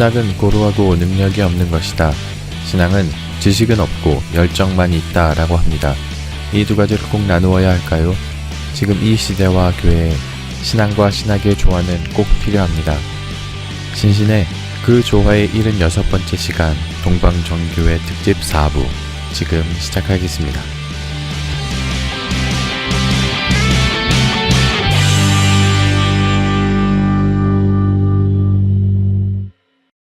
신학은 고루하고 능력이 없는 것이다. 신앙은 지식은 없고 열정만 있다 라고 합니다. 이 두 가지를 꼭 나누어야 할까요? 지금 이 시대와 교회에 신앙과 신학의 조화는 꼭 필요합니다. 신신의 그 조화의 76번째 시간 동방정교회 특집 4부 지금 시작하겠습니다.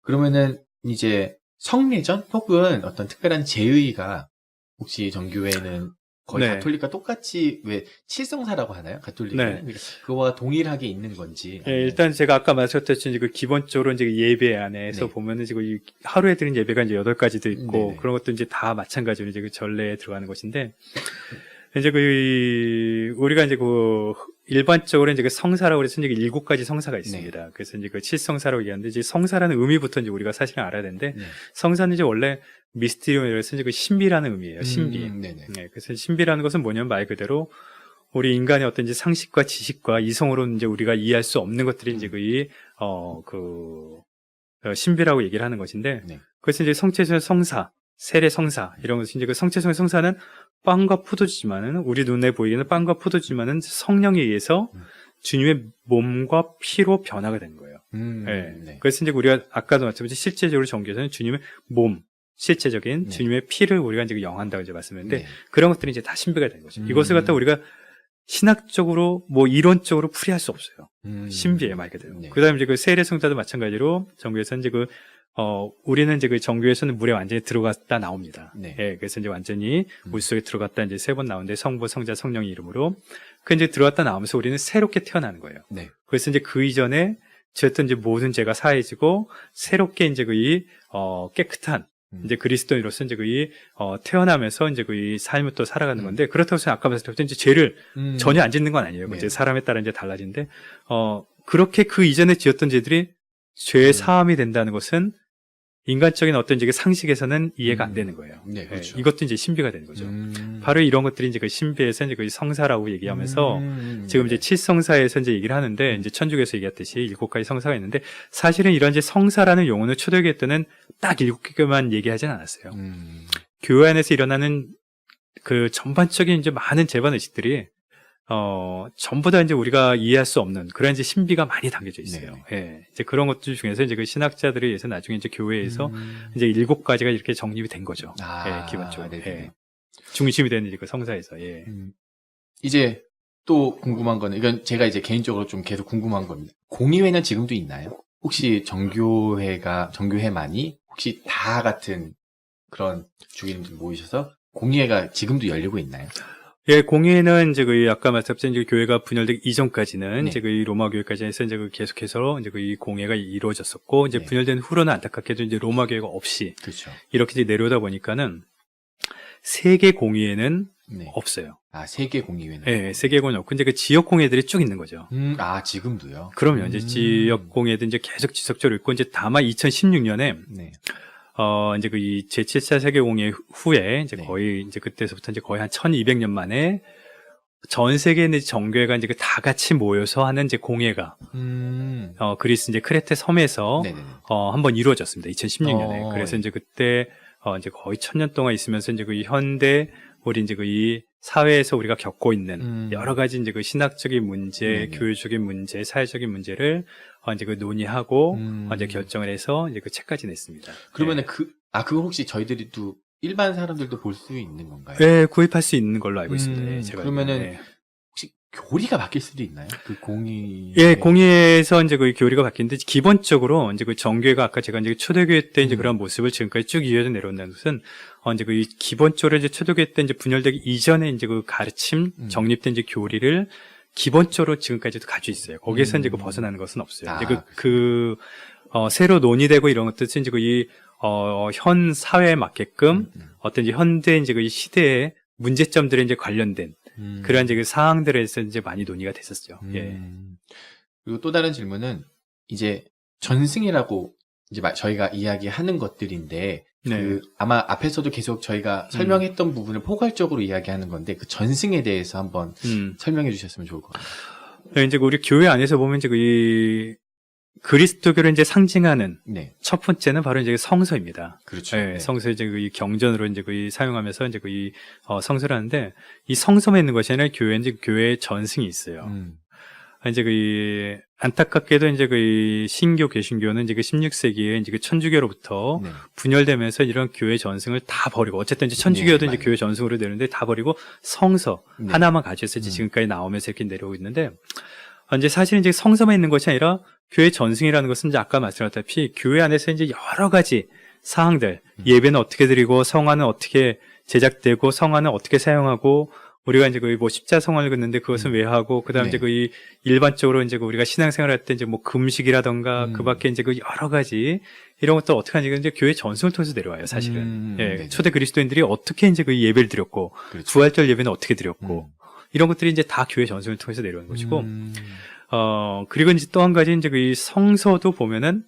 그러면은 이제 성례전 혹은 어떤 특별한 제의가 혹시 정교회는 거의 네. 가톨릭과 똑같이 왜 칠성사라고 하나요? 가톨릭은 네. 그러니까 그거와 동일하게 있는 건지. 예, 일단 제가 아까 말씀드렸듯이 기본적으로 이제 예배 안에서 네. 보면은 지금 이 하루에 드리는 예배가 이제 8가지도 있고 네네. 그런 것도 이제 다 마찬가지로 이제 그 전례에 들어가는 것인데 이제 우리가 이제 일반적으로 이제 그 성사라고 해서 이제 7가지 성사가 있습니다. 그래서 이제 그 칠성사라고 얘기하는데 이제 성사라는 의미부터 이제 우리가 사실은 알아야 되는데 네. 성사는 이제 원래 미스티리움에서 이제 그 신비라는 의미예요. 신비. 네네. 네, 그래서 신비라는 것은 뭐냐면 말 그대로 우리 인간의 어떤 이제 상식과 지식과 이성으로 이제 우리가 이해할 수 없는 것들이 이제 신비라고 얘기를 하는 것인데, 네. 그래서 이제 성체성의 성사, 세례 성사, 이런 것이 이제 그 성체성의 성사는 빵과 포도주지만은, 우리 눈에 보이는 빵과 포도주지만은 성령에 의해서 주님의 몸과 피로 변화가 된 거예요. 네. 네. 그래서 이제 우리가 아까도 마찬가지 실제적으로 정교에서는 주님의 몸, 실제적인 네. 주님의 피를 우리가 이제 영한다고 이제 말씀했는데, 네. 그런 것들이 이제 다 신비가 된 거죠. 이것을 갖다 우리가 신학적으로 이론적으로 풀이할 수 없어요. 신비예요, 말 그대로. 네. 그다음에 이제 그 세례 성사도 마찬가지로 정교에서는 이제 우리는 이제 그 정교에서는 물에 완전히 들어갔다 나옵니다. 네. 예, 그래서 이제 완전히 물 속에 들어갔다 이제 3번 나오는데 성부, 성자, 성령의 이름으로. 그 이제 들어갔다 나오면서 우리는 새롭게 태어나는 거예요. 네. 그래서 이제 그 이전에 지었던 이제 모든 죄가 사해지고 새롭게 이제 깨끗한 이제 그리스도인으로서 이제 태어나면서 이제 삶을 또 살아가는 건데, 그렇다고 해서 아까 말씀드렸던 이제 죄를 전혀 안 짓는 건 아니에요. 네. 이제 사람에 따라 이제 달라지는데, 그렇게 그 이전에 지었던 죄들이 죄의 사함이 된다는 것은 인간적인 어떤 이제 상식에서는 이해가 안 되는 거예요. 네, 그렇죠. 이것도 이제 신비가 되는 거죠. 바로 이런 것들이 이제 신비에서 이제 성사라고 얘기하면서 지금 이제 칠성사에서 이제 얘기를 하는데, 이제 천주교에서 얘기했듯이 7가지 성사가 있는데, 사실은 이런 이제 성사라는 용어는 초대교회 때는 딱 7개만 얘기하진 않았어요. 교회 안에서 일어나는 그 전반적인 이제 많은 재반 의식들이 전부 다 이제 우리가 이해할 수 없는 그런 이제 신비가 많이 담겨져 있어요. 예. 이제 그런 것들 중에서 이제 그 신학자들에 의해서 나중에 이제 교회에서 이제 7가지가 이렇게 정립이 된 거죠. 예, 기본적으로. 예. 중심이 되는 이제 그 성사에서. 예. 이제 또 궁금한 거는, 이건 제가 이제 개인적으로 좀 계속 궁금한 겁니다. 공의회는 지금도 있나요? 혹시 정교회만이 혹시 다 같은 그런 주기님들 모이셔서 공의회가 지금도 열리고 있나요? 예, 공의회는 이제 아까 말씀드린 이제 교회가 분열되기 이전까지는 네. 이제 로마 교회까지 해서 이제 계속해서 이제 이 공회가 이루어졌었고, 이제 네. 분열된 후로는 안타깝게도 이제 로마 교회가 없이 그렇죠. 이렇게 이제 내려오다 보니까는 세계 공의회는 네. 없어요. 아, 세계 공의회는? 예, 세계 공회 없고 이제 그 지역 공회들이 쭉 있는 거죠. 아, 지금도요? 그럼요. 이제 지역 공회도 이제 계속 지속적으로 있고, 이제 다만 2016년에 네. 이제 이 제7차 세계공회 후에 이제 네. 거의 이제 그때서부터 이제 거의 한 1200년 만에 전 세계 의 정교회가 이제 다 같이 모여서 하는 이제 공회가 그리스 이제 크레테 섬에서 네네네. 한번 이루어졌습니다. 2016년에. 그래서 이제 그때 이제 거의 1000년 동안 있으면서 이제 현대 우리 이제 이 사회에서 우리가 겪고 있는 여러 가지 이제 신학적인 문제, 네네. 교육적인 문제, 사회적인 문제를 이제 논의하고 이제 결정을 해서 이제 책까지 냈습니다. 그러면은 그거 혹시 저희들도 일반 사람들도 볼 수 있는 건가요? 네, 구입할 수 있는 걸로 알고 있습니다. 예, 제가 그러면은 네. 혹시 교리가 바뀔 수도 있나요? 그 공의. 예, 공의에서 이제 교리가 바뀌는데, 기본적으로 이제 정교회가 아까 제가 이제 초대교회 때 이제 그런 모습을 지금까지 쭉 이어져 내려온다는 것은, 이제 기본적으로 이제 초대교회 때 이제 분열되기 이전에 이제 가르침, 정립된 이제 교리를 기본적으로 지금까지도 가지고 있어요. 거기에서 이제 벗어나는 것은 없어요. 이제 새로 논의되고 이런 것들은 이제 현 사회에 맞게끔 어떤 이제 현대 이제 이 시대의 문제점들에 이제 관련된 그런 이제 사항들에서 이제 많이 논의가 됐었죠. 예. 그리고 또 다른 질문은 이제 전승이라고 이제 저희가 이야기하는 것들인데, 네. 아마 앞에서도 계속 저희가 설명했던 부분을 포괄적으로 이야기하는 건데, 그 전승에 대해서 한번 설명해 주셨으면 좋을 것 같아요. 네, 이제 우리 교회 안에서 보면 이제 그리스도교를 이제 상징하는 네. 첫 번째는 바로 이제 성서입니다. 그렇죠. 예, 네. 성서 이제 그 경전으로 이제 그 사용하면서 이제 그 성서를 하는데 이 성서만 있는 것이 아니라 교회는 이제 교회의 전승이 있어요. 이제 그 안타깝게도 이제 그 신교 개신교는 이제 그 16세기에 이제 그 천주교로부터 네. 분열되면서 이런 교회 전승을 다 버리고 어쨌든 이제 천주교도 네, 이제 교회 전승으로 되는데 다 버리고 성서 네. 하나만 가져서 이제 지금까지 나오면서 이렇게 내려오고 있는데 이제 사실 이제 성서만 있는 것이 아니라 교회 전승이라는 것은 이제 아까 말씀드렸다시피 교회 안에서 이제 여러 가지 사항들 예배는 어떻게 드리고 성화는 어떻게 제작되고 성화는 어떻게 사용하고 우리가 이제 그 뭐 십자성화를 긋는데 그것은 왜 하고 그다음 네. 이제 그 일반적으로 이제 그 우리가 신앙생활 할 때 이제 뭐 금식이라던가 그밖에 이제 그 여러 가지 이런 것도 어떻게 하는지 이제 교회 전승을 통해서 내려와요 사실은. 예, 네네. 초대 그리스도인들이 어떻게 이제 그 예배를 드렸고 그렇죠. 부활절 예배는 어떻게 드렸고 이런 것들이 이제 다 교회 전승을 통해서 내려오는 것이고 그리고 이제 또 한 가지 이제 그 이 성서도 보면은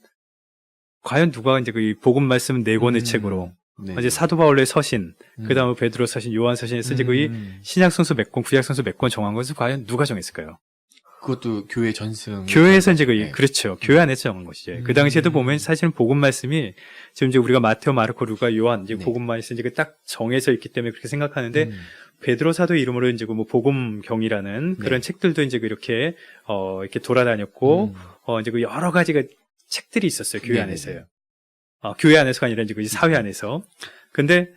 과연 누가 이제 그 이 복음 말씀 네 권의 책으로 네. 이제 사도 바울의 서신, 그다음에 베드로 서신, 요한 서신에서 이제 그 이 신약 성서 몇 권, 구약 성서 몇 권 정한 것을 과연 누가 정했을까요? 그것도 교회 전승. 교회에서 이제 네. 그렇죠. 교회 안에서 정한 것이죠. 그 당시에도 보면 사실은 복음 말씀이 지금 이제 우리가 마테오, 마르코, 루가, 요한 이제 네. 복음 말씀 이제 딱 정해져 있기 때문에 그렇게 생각하는데 베드로 사도 이름으로 이제 그 뭐 복음경이라는 그런 책들도 이제 이렇게 이렇게 돌아다녔고 이제 그 여러 가지가 책들이 있었어요. 교회 네네네. 안에서요. 교회 안에서가 아니라 이제 그 사회 안에서. 근데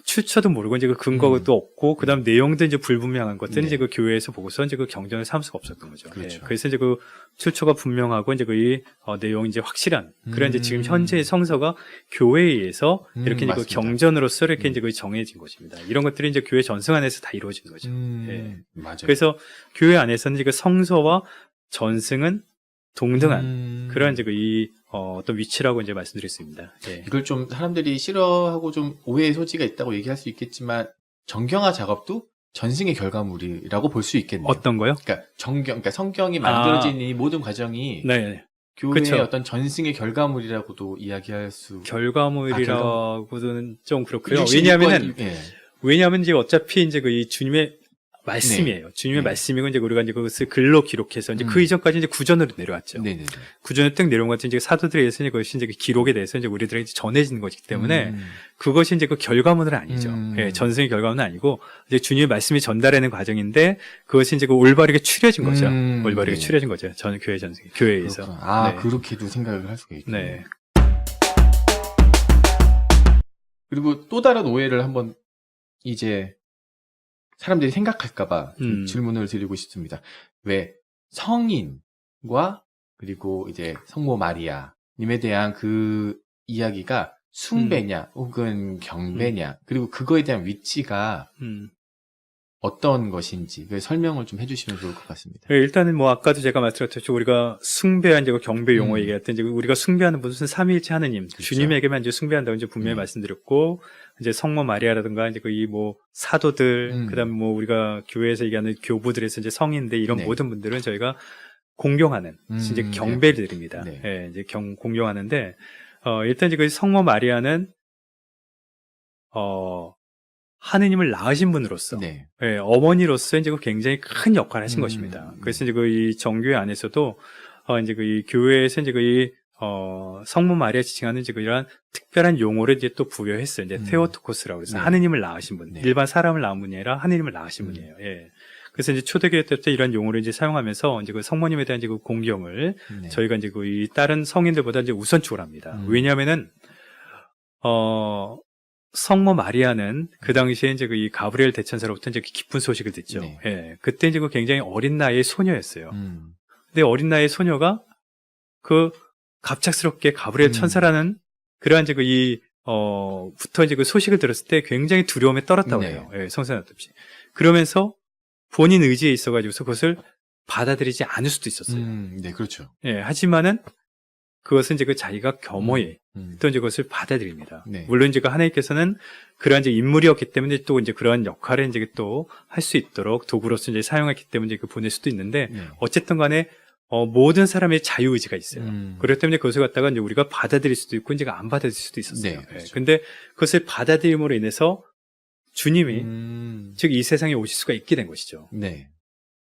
출처도 모르고 이제 그 근거도 없고 그다음 내용도 이제 불분명한 것들은 네. 이제 그 교회에서 보고서 이제 그 경전을 삼을 수가 없었던 거죠. 그렇죠. 예, 그래서 이제 그 출처가 분명하고 이제 그 내용이 이제 확실한 그런 이제 지금 현재의 성서가 교회에 의해서 이렇게 이제 그 맞습니다. 경전으로서 이렇게 이제 그 정해진 것입니다. 이런 것들이 이제 교회 전승 안에서 다 이루어진 거죠. 예. 맞아요. 그래서 교회 안에서는 이제 그 성서와 전승은 동등한 그런 이제 그 어떤 위치라고 이제 말씀드렸습니다. 예. 이걸 좀 사람들이 싫어하고 좀 오해의 소지가 있다고 얘기할 수 있겠지만 정경화 작업도 전승의 결과물이라고 볼 수 있겠네요. 어떤 거요? 그러니까 그러니까 성경이 만들어진 이 모든 과정이 네. 교회의 그쵸. 어떤 전승의 결과물이라고도 이야기할 수. 결과물이라고는 좀 그렇고요. 66권, 왜냐하면은 예. 왜냐하면 이제 어차피 이제 그 이 주님의 말씀이에요. 주님의 네. 말씀이고 이제 우리가 이제 그것을 글로 기록해서 이제 그 이전까지 이제 구전으로 내려왔죠. 네네네. 구전에 딱 내려온 것은 이제 사도들에 의해서 이제 그것이 이제 그 기록에 대해서 이제 우리들에게 이제 전해지는 것이기 때문에 그것이 이제 그 결과물은 아니죠. 예, 전승의 결과물은 아니고 이제 주님의 말씀이 전달하는 과정인데 그것이 이제 그 올바르게 추려진 거죠. 올바르게 네. 추려진 거죠. 전 교회 전승, 교회에서. 그렇구나. 네. 그렇게도 생각을 할 수가 있군요. 네. 그리고 또 다른 오해를 한번 이제 사람들이 생각할까봐 질문을 드리고 싶습니다. 왜 성인과 그리고 이제 성모 마리아님에 대한 그 이야기가 숭배냐 혹은 경배냐 그리고 그거에 대한 위치가 어떤 것인지 그 설명을 좀 해주시면 좋을 것 같습니다. 네, 일단은 뭐 아까도 제가 말씀드렸듯이 우리가 숭배한 이제 경배 용어 얘기할 때 이제 우리가 숭배하는 분은 삼위일체 하느님, 그렇죠. 주님에게만 이제 숭배한다고 이제 분명히 말씀드렸고 이제 성모 마리아라든가 이제 그 이 뭐 사도들, 그다음 뭐 우리가 교회에서 얘기하는 교부들에서 이제 성인들 이런 네. 모든 분들은 저희가 공경하는 이제 경배를 드립니다. 네. 예, 이제 공경하는데 일단 이제 그 성모 마리아는 하느님을 낳으신 분으로서 네. 예, 어머니로서 이제 그 굉장히 큰 역할을 하신 것입니다. 그래서 이제 그 이 정교회 안에서도 이제 그 이 교회에서 이제 그 성모 마리아 지칭하는 이제 그 이러한 특별한 용어를 이제 또 부여했어요. 이제 테오토코스라고 해서 네. 하느님을 낳으신 분, 네. 일반 사람을 낳은 분이 아니라 하느님을 낳으신 분이에요. 예. 그래서 이제 초대교회 때부터 이런 용어를 이제 사용하면서 이제 그 성모님에 대한 이제 그 공경을 네. 저희가 이제 그 이 다른 성인들보다 이제 우선축을 합니다. 왜냐하면은 성모 마리아는 그 당시에 이제 그 이 가브리엘 대천사로부터 이제 깊은 소식을 듣죠. 네. 예. 그때 이제 그 굉장히 어린 나이의 소녀였어요. 음. 근데 어린 나이의 소녀가 그 갑작스럽게 가브리엘 천사라는 그러한 이제 그 부터 이제 그 소식을 들었을 때 굉장히 두려움에 떨었다고 네. 해요. 예, 성사였듯이. 그러면서 본인 의지에 있어가지고서 그것을 받아들이지 않을 수도 있었어요. 네, 그렇죠. 예, 하지만은 그것은 이제 그 자기가 겸허히 또 이제 그것을 받아들입니다. 네. 물론 이제 그 하나님께서는 그러한 이제 인물이었기 때문에 또 이제 그러한 역할을 이제 또 할 수 있도록 도구로서 이제 사용했기 때문에 이제 그 보낼 수도 있는데 네. 어쨌든 간에 모든 사람의 자유의지가 있어요. 그렇기 때문에 그것을 갖다가 이제 우리가 받아들일 수도 있고 이제 안 받아들일 수도 있었어요. 네, 그렇죠. 근데 그것을 받아들임으로 인해서 주님이 즉 이 세상에 오실 수가 있게 된 것이죠. 네.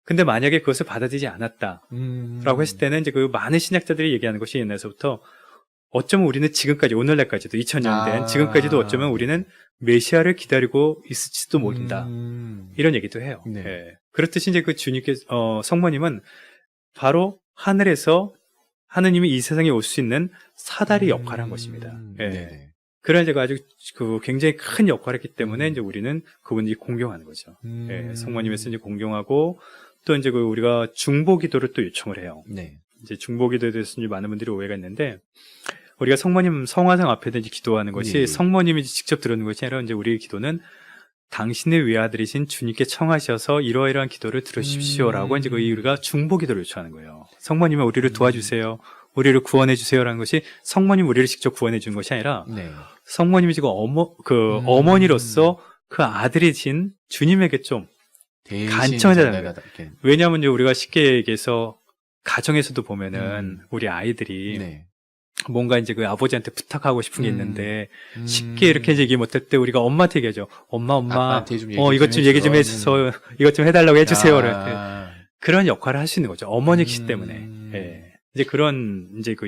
근데 만약에 그것을 받아들이지 않았다라고 했을 때는 이제 그 많은 신약자들이 얘기하는 것이 옛날서부터 어쩌면 우리는 지금까지, 오늘날까지도 2000년 된 지금까지도 어쩌면 우리는 메시아를 기다리고 있을지도 모른다. 이런 얘기도 해요. 네. 예. 그렇듯이 이제 그 주님께서, 성모님은 바로 하늘에서 하느님이 이 세상에 올 수 있는 사다리 역할을 한 것입니다. 예. 네네. 그런 제가 아주 그 굉장히 큰 역할을 했기 때문에 이제 우리는 그분이 공경하는 거죠. 예. 성모님에서 이제 공경하고 또 이제 그 우리가 중보 기도를 또 요청을 해요. 네. 이제 중보 기도에 대해서 이제 많은 분들이 오해가 있는데 우리가 성모님 성화상 앞에서 이제 기도하는 것이 예. 성모님이 직접 들었는 것이 아니라 이제 우리의 기도는 당신의 외아들이신 주님께 청하셔서 이러이러한 기도를 들으십시오라고 이제 그 우리가 중보 기도를 요청하는 거예요. 성모님은 우리를 도와주세요. 우리를 구원해 주세요라는 것이 성모님 우리를 직접 구원해 주는 것이 아니라 네. 성모님이 지금 어머니로서 그 아들이신 주님에게 좀 간청하잖아요. 왜냐하면 이제 우리가 쉽게 얘기해서 가정에서도 보면은 우리 아이들이 네. 뭔가 이제 그 아버지한테 부탁하고 싶은 게 있는데 쉽게 이렇게 이제 얘기 못할 때 우리가 엄마한테 얘기하죠. 엄마, 아빠한테 좀 이것 좀 얘기 좀 해주세요. 이것 좀 해달라고 해주세요. 이렇게. 아. 그런 역할을 할 수 있는 거죠. 어머니시기 때문에. 예. 이제 그런 이제 그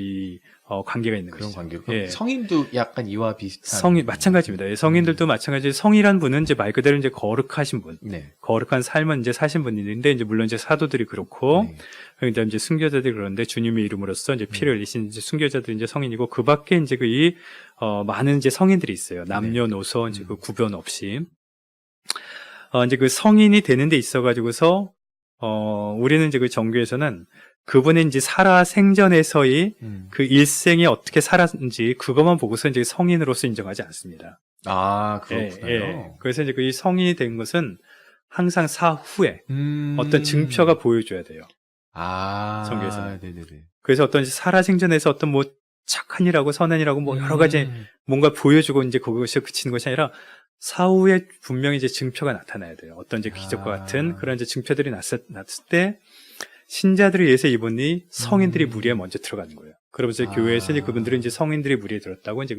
관계가 있는 그런 거죠. 관계. 예. 성인도 약간 이와 비슷한. 마찬가지입니다. 예, 성인들도 마찬가지. 성이란 분은 이제 말 그대로 이제 거룩하신 분, 네. 거룩한 삶을 이제 사신 분인데 이제 물론 이제 사도들이 그렇고, 네. 그다음 이제 순교자들이 그런데 주님의 이름으로써 이제 피를 흘리신 이제 순교자들이 이제 성인이고 그 밖에 이제 많은 이제 성인들이 있어요. 남녀노소 이제 그 구분 없이. 이제 그 성인이 되는 데 있어가지고서, 우리는 이제 그 정교에서는 그분의 이제 살아 생전에서의 그 일생에 어떻게 살았는지 그것만 보고서 이제 성인으로서 인정하지 않습니다. 아, 그렇구나요. 예. 그래서 이제 그 성인이 된 것은 항상 사후에 어떤 증표가 보여줘야 돼요. 아, 성경에서는. 네네네. 그래서 어떤 살아 생전에서 어떤 뭐 착한 일하고 선한 일하고 뭐 여러 가지 뭔가 보여주고 이제 그것이 그치는 것이 아니라 사후에 분명히 이제 증표가 나타나야 돼요. 어떤 이제 기적과 같은 그런 이제 증표들이 났을 때 신자들을 위해서 이분이 성인들이 무리에 먼저 들어가는 거예요. 그러면서 교회에서 이제 그분들은 이제 성인들이 무리에 들었다고 이제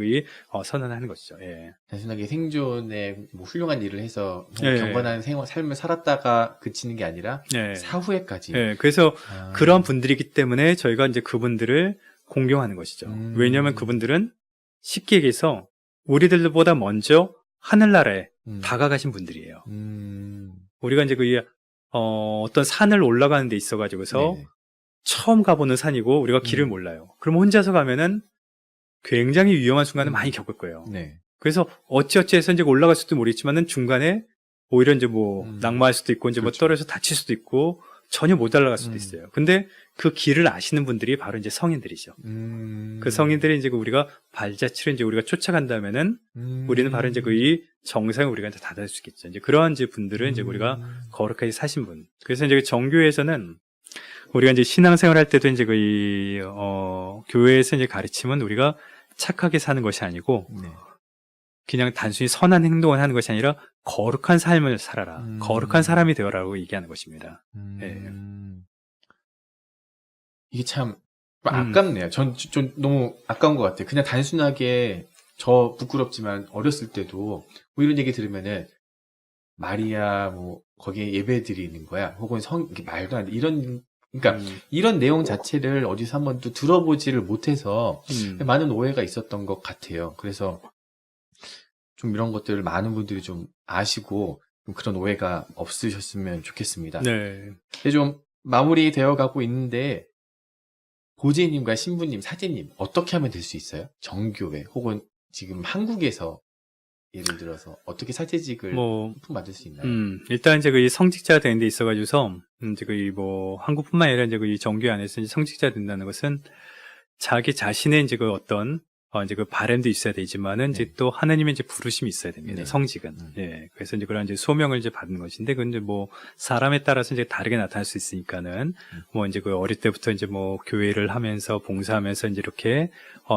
선언하는 것이죠. 예. 단순하게 생존에 뭐 훌륭한 일을 해서 예. 경건한 삶을 살았다가 그치는 게 아니라 예. 사후에까지. 예. 그래서 그런 분들이기 때문에 저희가 이제 그분들을 공경하는 것이죠. 왜냐하면 그분들은 쉽게 얘기해서 우리들보다 먼저 하늘나라에 다가가신 분들이에요. 우리가 이제 어떤 산을 올라가는 데 있어가지고서 네네. 처음 가보는 산이고 우리가 길을 몰라요. 그럼 혼자서 가면은 굉장히 위험한 순간을 많이 겪을 거예요. 네. 그래서 어찌어찌 해서 이제 올라갈 수도 모르겠지만은 중간에 오히려 이제 뭐 낙마할 수도 있고 이제 그렇죠. 뭐 떨어져서 다칠 수도 있고 전혀 못 올라갈 수도 있어요. 근데 그 길을 아시는 분들이 바로 이제 성인들이죠. 그 성인들이 이제 우리가 발자취를 이제 우리가 쫓아간다면은 우리는 바로 이제 이 정상에 우리가 이제 다다를 수 있겠죠. 이제 그러한 이제 분들은 이제 우리가 거룩하게 사신 분. 그래서 이제 정교회에서는 우리가 이제 신앙생활 할 때도 이제 교회에서 이제 가르침은 우리가 착하게 사는 것이 아니고 네. 그냥 단순히 선한 행동을 하는 것이 아니라 거룩한 삶을 살아라. 거룩한 사람이 되어라고 얘기하는 것입니다. 예. 이게 참 아깝네요. 전 너무 아까운 것 같아요. 그냥 단순하게 저 부끄럽지만 어렸을 때도 뭐 이런 얘기 들으면은 마리아 뭐 거기에 예배 드리는 거야. 혹은 이게 말도 안 돼. 그러니까 이런 내용 자체를 어디서 한번 또 들어보지를 못해서 많은 오해가 있었던 것 같아요. 그래서 좀 이런 것들을 많은 분들이 좀 아시고 좀 그런 오해가 없으셨으면 좋겠습니다. 네. 이제 좀 마무리되어 가고 있는데 고재님과 신부님, 사제님 어떻게 하면 될 수 있어요? 정교회 혹은 지금 한국에서 예를 들어서 어떻게 사제직을 받을 수 있나요? 일단 이제 이 성직자가 되는 데 있어가지고서 이제 한국뿐만 아니라 이제 이 정교회 안에서 이제 성직자가 된다는 것은 자기 자신의 이제 어떤 이제 바람도 있어야 되지만은 이제 또 하나님의 이제 부르심이 있어야 됩니다. 네. 성직은. 예. 그래서 이제 그런 이제 소명을 이제 받는 것인데, 근데 사람에 따라서 이제 다르게 나타날 수 있으니까는, 이제 어릴 때부터 이제 교회를 하면서 봉사하면서 이제 이렇게,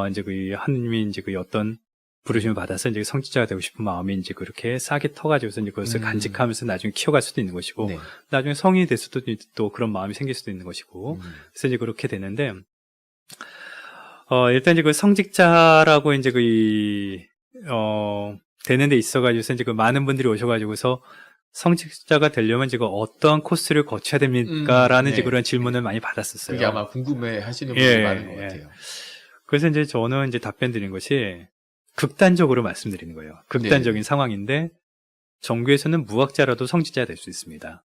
이제 하나님이 이제 어떤 부르심을 받아서 이제 성직자가 되고 싶은 마음이 이제 그렇게 싸게 터가지고서 이제 그것을 간직하면서 나중에 키워갈 수도 있는 것이고, 네. 나중에 성인이 됐어도 또 그런 마음이 생길 수도 있는 것이고, 그래서 이제 그렇게 되는데, 일단 이제 성직자라고 이제 되는 데 있어가지고서 이제 많은 분들이 오셔가지고서 성직자가 되려면 지금 어떠한 코스를 거쳐야 됩니까라는 네. 그런 질문을 많이 받았었어요. 그게 아마 궁금해 하시는 분들이 예, 많은 것 예. 같아요. 그래서 이제 저는 이제 답변 드린 것이 극단적으로 말씀드리는 거예요. 극단적인 네. 상황인데 정규에서는 무학자라도 성직자가 될 수 있습니다.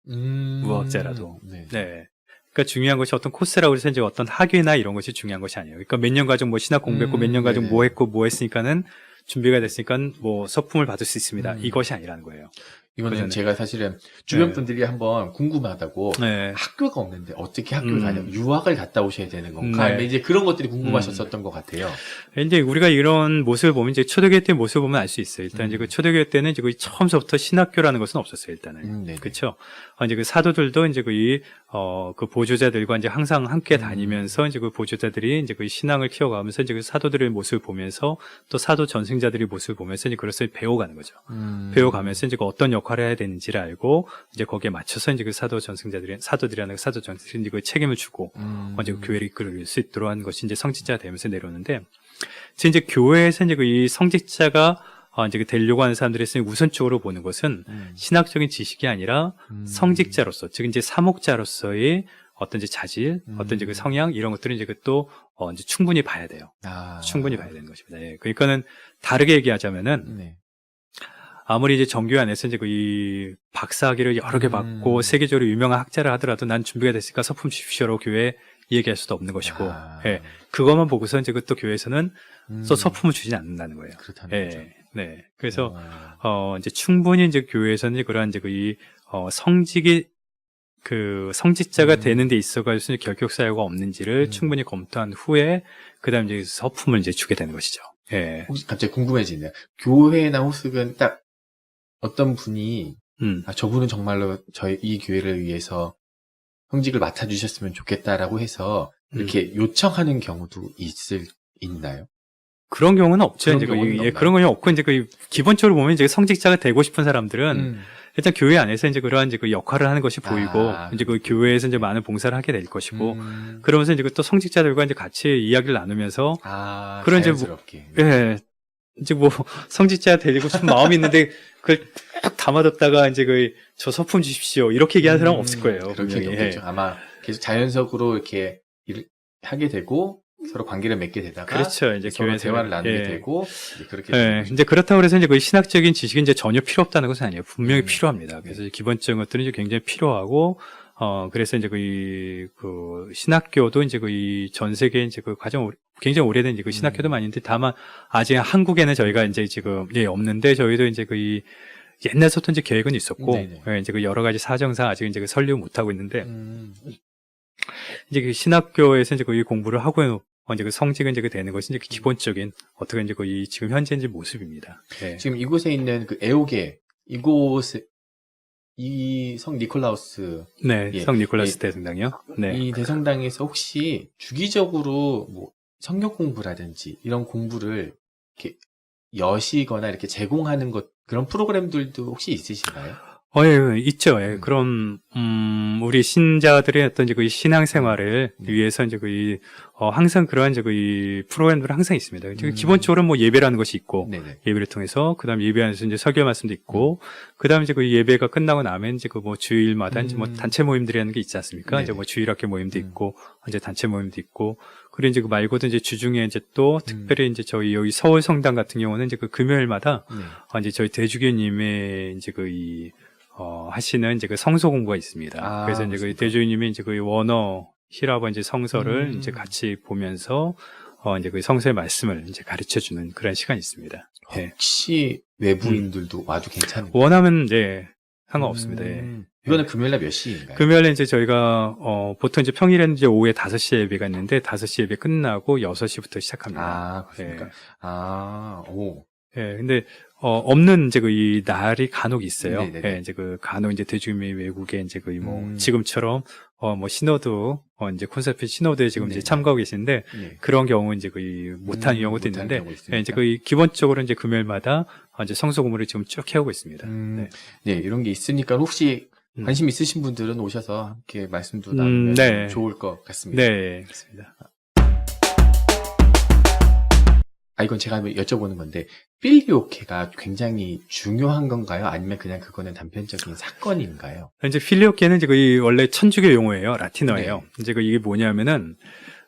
무학자라도. 네. 네. 그러니까 중요한 것이 어떤 코스라고 해서 이제 어떤 학위나 이런 것이 중요한 것이 아니에요. 그러니까 몇 년 가지고 뭐 신학 공부했고 몇 년 가지고 네네. 뭐 했고 뭐 했으니까는 준비가 됐으니까 뭐 서품을 받을 수 있습니다. 이것이 아니라는 거예요. 이거는 그전에. 제가 사실은 주변 네. 분들이 한번 궁금하다고 네. 학교가 없는데 어떻게 학교를 가냐고 유학을 갔다 오셔야 되는 건가? 네. 아니면 이제 그런 것들이 궁금하셨었던 것 같아요. 이제 우리가 이런 모습을 보면 이제 초대교회 때 모습을 보면 알 수 있어요. 일단 이제 그 초대교회 때는 이제 거의 처음서부터 신학교라는 것은 없었어요. 일단은. 네네. 그렇죠. 이제 그 사도들도 이제 그 보조자들과 이제 항상 함께 다니면서 이제 그 보조자들이 이제 그 신앙을 키워가면서 이제 그 사도들의 모습을 보면서 또 사도 전승자들의 모습을 보면서 이제 그것을 배워가는 거죠. 배워가면서 이제 그 어떤 역할을 해야 되는지를 알고 이제 거기에 맞춰서 이제 그 사도들이라는 사도 전승들이 그 책임을 주고 이제 그 교회를 이끌 수 있도록 하는 것이 이제 성직자가 되면서 내려오는데 이제 교회에서 이제 그 이 성직자가 이제 그 되려고 하는 사람들이 우선적으로 보는 것은 신학적인 지식이 아니라 성직자로서, 즉 이제 사목자로서의 어떤 이제 자질, 어떤 이제 그 성향 이런 것들은 이제 또 이제 충분히 봐야 돼요. 충분히 봐야 되는 것입니다. 예. 그러니까는 다르게 얘기하자면은 네. 아무리 이제 정교회 안에서 이제 그 이 박사학위를 여러 개 받고 세계적으로 유명한 학자를 하더라도 난 준비가 됐으니까 서품 주십시오로 교회에 얘기할 수도 없는 것이고, 예. 그것만 보고서 이제 그 또 교회에서는 또 서품을 주지 않는다는 거예요. 그렇다는 거죠. 예. 네. 그래서 이제 충분히 이제 교회에서는 이제 그러한 이제 성직이 성직자가 되는 데 있어가지고 결격 사유가 없는지를 충분히 검토한 후에 그다음 이제 서품을 이제 주게 되는 것이죠. 예. 혹시 갑자기 궁금해지네요. 교회나 호숙은 딱 어떤 분이 저분은 정말로 저희 이 교회를 위해서 성직을 맡아주셨으면 좋겠다라고 해서 이렇게 요청하는 경우도 있나요? 그런 경우는 없죠. 그런 이제 경우는 없나요? 그런 경우는 없고 이제 기본적으로 보면 이제 성직자가 되고 싶은 사람들은 일단 교회 안에서 이제 그러한 이제 그 역할을 하는 것이 보이고 이제 그 교회에서 이제 많은 봉사를 하게 될 것이고 그러면서 이제 또 성직자들과 이제 같이 이야기를 나누면서 그런 이제 자연스럽게. 예. 이제 성직자 되고 싶은 마음이 있는데 그걸 딱 담아뒀다가 이제 저 서품 주십시오 이렇게 얘기하는 사람은 없을 거예요. 그렇게 분명히. 되겠죠. 아마 계속 자연적으로 이렇게 일을 하게 되고 서로 관계를 맺게 되다가 그렇죠. 이제 서로 교회에서 대화를 나누게 예. 되고 이제 그렇게 예, 되는 이제 그렇다고 해서 이제 그 신학적인 지식이 이제 전혀 필요 없다는 것은 아니에요. 분명히 필요합니다. 그래서 기본적인 것들은 이제 굉장히 필요하고, 그래서 이제 그 신학교도 이제 전 세계에 이제 굉장히 오래된 이제 신학교도 많이 있는데 다만 아직 한국에는 저희가 이제 지금 없는데 저희도 이제 옛날부터 이제 계획은 있었고, 예, 이제 여러 가지 사정상 아직 이제 설립 못 하고 있는데, 이제 신학교에서 이제 공부를 하고 이제 성직은 이제 되는 것이 이제 기본적인 어떻게 이제 지금 현재 이제 모습입니다. 네. 지금 이곳에 있는 그 에오게 이곳에 이 성 니콜라우스 네, 예. 성 니콜라스 대성당이요. 네. 이 대성당에서 혹시 주기적으로 뭐 성경 공부라든지 이런 공부를 이렇게 여시거나 이렇게 제공하는 그런 프로그램들도 혹시 있으신가요? 예, 있죠. 예. 그럼, 우리 신자들의 어떤 이제 신앙 생활을 위해서 이제 항상 그러한 이제 프로그램들은 항상 있습니다. 기본적으로 뭐 예배라는 것이 있고, 네네. 예배를 통해서, 그 다음 예배 안에서 이제 설교 말씀도 있고, 그 다음 이제 예배가 끝나고 나면 이제 주일마다 이제 단체 모임들이라는 게 있지 않습니까? 네네. 이제 주일학교 모임도 있고, 이제 단체 모임도 있고, 그리고 이제 말고도 이제 주중에 이제 또 특별히 이제 저희 여기 서울 성당 같은 경우는 이제 금요일마다 이제 저희 대주교님의 이제 하시는 이제 성서 공부가 있습니다. 그래서 이제 그렇습니까? 대주교님이 이제 원어, 히라버 이제 성서를 이제 같이 보면서 이제 성서의 말씀을 이제 가르쳐 주는 그런 시간이 있습니다. 예. 혹시 외부인들도 와도 괜찮은가요? 원하면 이제 상관없습니다. 예. 이거는 금요일날 몇 시인가요? 금요일에 이제 저희가 보통 이제 평일에는 이제 오후에 5시에 예배가 있는데 5시 예배 끝나고 6시부터 시작합니다. 그렇습니까? 예. 오. 예, 근데, 없는 이제 이 날이 간혹 있어요. 네네네. 예, 이제 간혹 이제 대주교님이 외국에 이제 지금처럼, 시노드, 이제 콘서트 시노드에 지금 이제 네네. 참가하고 계시는데, 네. 그런 경우 이제 못하는 경우도 못하는 있는데, 경우 있습니까? 예, 이제 기본적으로 이제 금요일마다 이제 성서 공부를 지금 쭉 해오고 있습니다. 네. 네, 이런 게 있으니까 혹시 관심 있으신 분들은 오셔서 함께 말씀도 나누면 네. 좋을 것 같습니다. 네, 그렇습니다. 이건 제가 한번 여쭤보는 건데, 필리오케가 굉장히 중요한 건가요? 아니면 그냥 그거는 단편적인 사건인가요? 이제 필리오케는 이제 그 원래 천주교 용어예요. 라틴어예요. 네. 이제 이게 뭐냐면은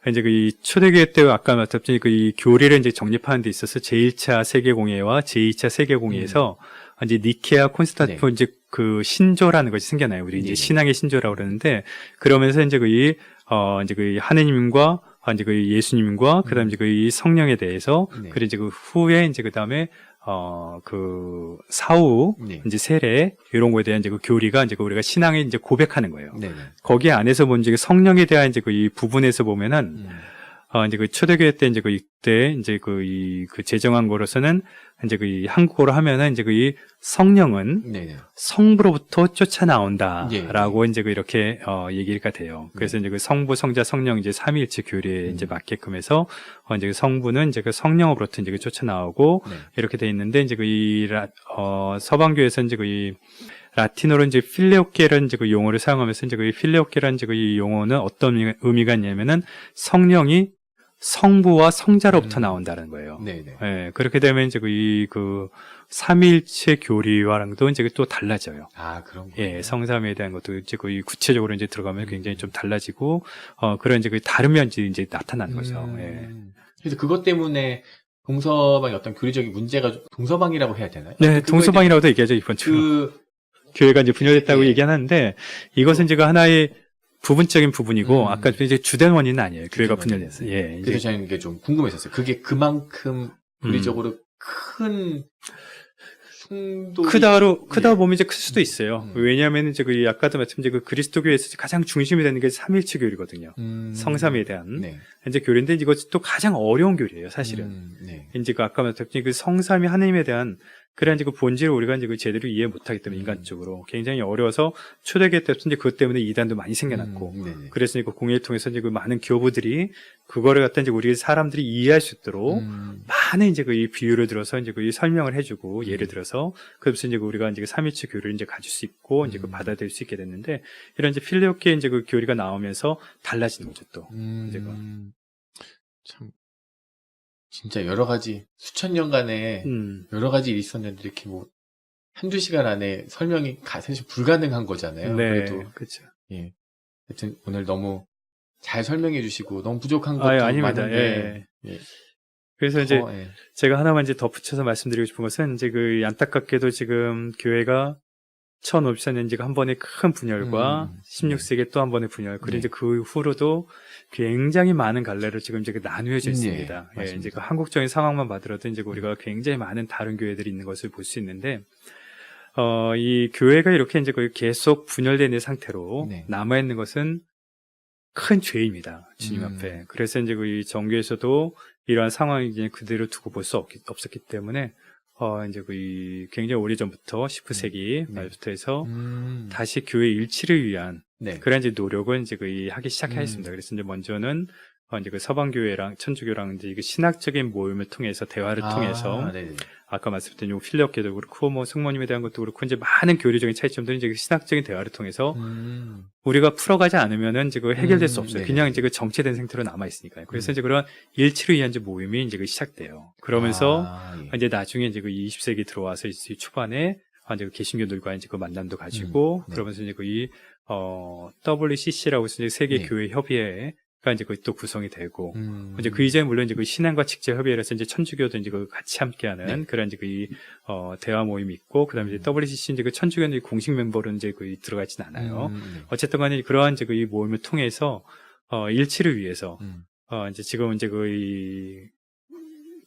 이제 이 초대교회 때 아까 말했듯이 이 교리를 이제 정립하는 데 있어서 제1차 세계공예와 제2차 세계공예에서 이제 니케아 콘스탄티노플 이제 그 신조라는 것이 생겨나요. 우리 이제 네. 신앙의 신조라고 그러는데 그러면서 이제 이제 그 하느님과 이제 그 예수님과 그다음 이제 그 성령에 대해서 네. 그리고 이제 그 후에 이제 그다음에 그 사후 네. 이제 세례 이런 거에 대한 이제 그 교리가 이제 그 우리가 신앙에 이제 고백하는 거예요. 네. 거기 안에서 본 이제 그 성령에 대한 이제 그 이 부분에서 보면은 이제 그 초대교회 때 이제 그 이때 이제 그 제정한 거로서는 이제 그 이 한국어로 하면은 이제 그 이 성령은 네. 성부로부터 쫓아 나온다라고 예. 이제 그 이렇게 얘기가 돼요. 그래서 이제 그 성부, 성자, 성령 이제 삼위일체 교리에 이제 맞게끔 해서 이제 그 성부는 이제 그 성령으로부터 이제 그 쫓아 나오고 네. 이렇게 돼 있는데 이제 그 서방교에서 이제 그 이 라틴어로 이제 필레오케라는 이제 그 용어를 사용하면서 이제 그 필레오케라는 이제 그 이 용어는 어떤 의미가 있냐면은 성령이 성부와 성자로부터 나온다는 거예요. 네네. 예, 그렇게 되면 이제 그 삼위일체 교리와랑도 이제 또 달라져요. 그런 거. 예, 성삼위에 대한 것도 이제 그 구체적으로 이제 들어가면 굉장히 좀 달라지고, 그런 이제 그 다른 면이 이제 나타나는 거죠. 예. 그래서 그것 때문에 동서방의 어떤 교리적인 문제가 동서방이라고 해야 되나요? 네, 동서방이라고도 얘기하죠, 이번처럼. 교회가 이제 분열됐다고 예. 얘기하는데, 이것은 이제 그 하나의 부분적인 부분이고, 아까 이제 주된 원인은 아니에요. 교회가 분열됐어요. 예. 그래서 저는 이게 좀 궁금했었어요. 그게 그만큼 교리적으로 큰 충돌이 크다고 예. 보면 이제 클 수도 있어요. 왜냐하면 이제 그 아까도 말씀 이제 그 그리스도교에서 가장 중심이 되는 게 삼위일체 교리거든요. 성삼위에 대한 네. 이제 교리인데 이것이 또 가장 어려운 교리예요, 사실은. 네. 이제 그 아까 말했듯이 그 성삼위 하나님에 대한 그런 이제 그 본질을 우리가 이제 그 제대로 이해 못하기 때문에 인간적으로 굉장히 어려워서 초대교회 때부터 이제 그것 때문에 이단도 많이 생겨났고 네네. 그래서 이제 그 공예를 통해서 이제 그 많은 교부들이 그거를 갖다 이제 우리 사람들이 이해할 수 있도록 많은 이제 그 이 비유를 들어서 이제 그 설명을 해주고 예를 들어서 그래서 이제 그 우리가 이제 그 삼위일체 교리를 이제 가질 수 있고 이제 그 받아들일 수 있게 됐는데 이런 이제 필레오케 이제 그 교리가 나오면서 달라지는 거죠 또. 이제 참 진짜 여러 가지 수천 년간의 여러 가지 일이 있었는데 이렇게 뭐 한두 시간 안에 설명이 사실 불가능한 거잖아요. 네, 그래도 그렇죠. 예. 하여튼 오늘 너무 잘 설명해 주시고 너무 부족한 것도 아닙니다. 많은데 예. 그래서 이제 예. 제가 하나만 이제 덧붙여서 말씀드리고 싶은 것은 이제 그 안타깝게도 지금 교회가 1554년지가 한 번의 큰 분열과 16세기에 또 한 번의 분열, 그리고 네. 이제 그 후로도 굉장히 많은 갈래로 지금 이제 나누어져 있습니다. 네, 예, 이제 그 한국적인 상황만 봐더라도 이제 우리가 굉장히 많은 다른 교회들이 있는 것을 볼 수 있는데, 이 교회가 이렇게 이제 거의 계속 분열되는 상태로 네. 남아있는 것은 큰 죄입니다. 주님 앞에. 그래서 이제 그 이 정교에서도 이러한 상황이 이제 그대로 두고 볼 수 없었기 때문에, 이제 그 굉장히 오래전부터 19세기 말부터 해서 다시 교회 일치를 위한 네. 그런 이제 노력을 이제 하기 시작하였습니다. 그래서 이제 먼저는 이제 그 서방교회랑 천주교랑 이제 신학적인 모임을 통해서 대화를 통해서 네네. 아까 말씀드린 요 필력계도 그렇고 뭐 성모님에 대한 것도 그렇고 이제 많은 교리적인 차이점들은 이제 신학적인 대화를 통해서 우리가 풀어가지 않으면은 이제 해결될 수 없어요. 네네. 그냥 이제 정체된 상태로 남아 있으니까요. 그래서 이제 그런 일치를 위한 이제 모임이 이제 시작돼요. 그러면서 예. 이제 나중에 이제 20세기 들어와서 이제 초반에 이제 개신교들과 이제 만남도 가지고 네. 그러면서 이제 WCC라고 해서 이제 세계 네. 교회 협의회 가 이제 또 구성이 되고 이제 그 이전에 물론 이제 신앙과 직제 협의회라서 이제 천주교도 이제 같이 함께하는 네. 그런 이제 대화 모임이 있고 그다음에 이제 WCC 이제 천주교는 공식 멤버로 이제 들어가 있진 않아요. 네. 어쨌든 간에 그러한 이제 이 모임을 통해서 일치를 위해서 이제 지금 이제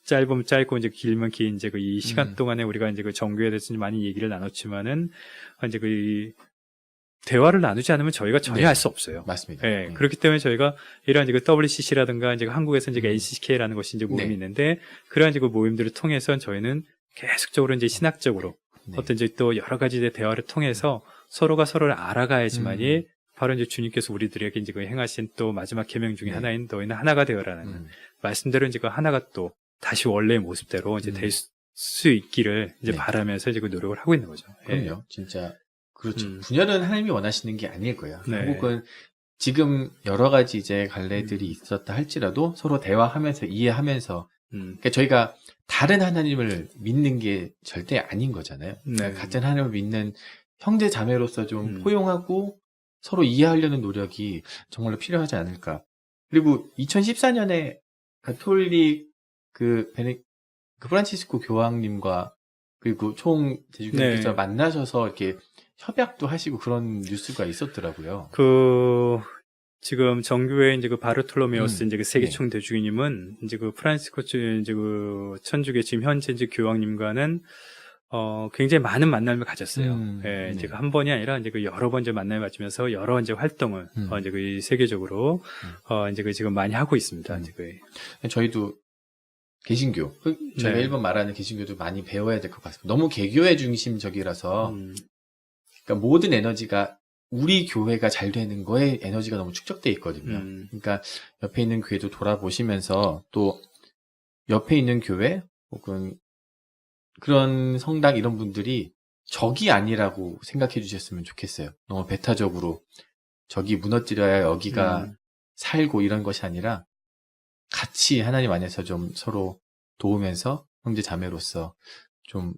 짧으면 짧고 이제 길면 긴 이제 이 시간 동안에 우리가 이제 정교에 대해서 많이 얘기를 나눴지만은 이제 대화를 나누지 않으면 저희가 전혀 네. 알 수 없어요. 맞습니다. 네. 그렇기 때문에 저희가 이러한 이제 WCC라든가 이제 한국에서 이제 NCK라는 것이 이제 모임이 네. 있는데 그러한 이제 모임들을 통해서 저희는 계속적으로 이제 신학적으로 네. 어떤 이제 또 여러 가지 이제 대화를 통해서 서로가 서로를 알아가야지만이 바로 이제 주님께서 우리들에게 이제 행하신 또 마지막 계명 중에 네. 하나인 너희는 하나가 되어라는 말씀대로 이제 하나가 또 다시 원래의 모습대로 이제 될 수 있기를 이제 네. 바라면서 이제 노력을 하고 있는 거죠. 그럼요. 진짜 그렇죠. 분열은 하나님이 원하시는 게 아닐 거예요. 네. 한국은 지금 여러 가지 이제 갈래들이 있었다 할지라도 서로 대화하면서 이해하면서 그러니까 저희가 다른 하나님을 믿는 게 절대 아닌 거잖아요. 그러니까 네. 같은 하나님을 믿는 형제 자매로서 좀 포용하고 서로 이해하려는 노력이 정말로 필요하지 않을까. 그리고 2014년에 가톨릭 그 프란치스코 교황님과 그리고 총 제주교회에서 네. 만나셔서 이렇게 협약도 하시고 그런 뉴스가 있었더라고요. 지금 정교회 이제 그 바르톨로메오스 이제 그 세계 네. 총대주교님은 이제 그 프란시스코 이제 그 천주교 지금 현재 이제 교황님과는 굉장히 많은 만남을 가졌어요. 예, 이제 네. 그 한 번이 아니라 이제 그 여러 번 이제 만남을 가지면서 여러 이제 활동을 이제 그 세계적으로 이제 그 지금 많이 하고 있습니다. 이제 그 저희도 개신교, 저희가 네. 일본 말하는 개신교도 많이 배워야 될 것 같습니다. 너무 개교회 중심적이라서 그러니까 모든 에너지가 우리 교회가 잘 되는 거에 에너지가 너무 축적돼 있거든요. 그러니까 옆에 있는 교회도 돌아보시면서 또 옆에 있는 교회 혹은 그런 성당 이런 분들이 적이 아니라고 생각해 주셨으면 좋겠어요. 너무 배타적으로 적이 무너뜨려야 여기가 살고 이런 것이 아니라 같이 하나님 안에서 좀 서로 도우면서 형제 자매로서 좀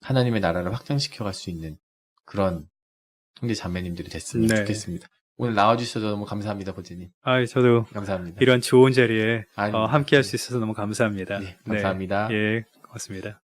하나님의 나라를 확장시켜 갈 수 있는 그런 형제 자매님들이 됐으면 네. 좋겠습니다. 오늘 나와주셔서 너무 감사합니다, 보제님. 저도 감사합니다. 이런 좋은 자리에 아닙니다. 함께 할 수 있어서 너무 감사합니다. 네, 감사합니다. 예, 고맙습니다.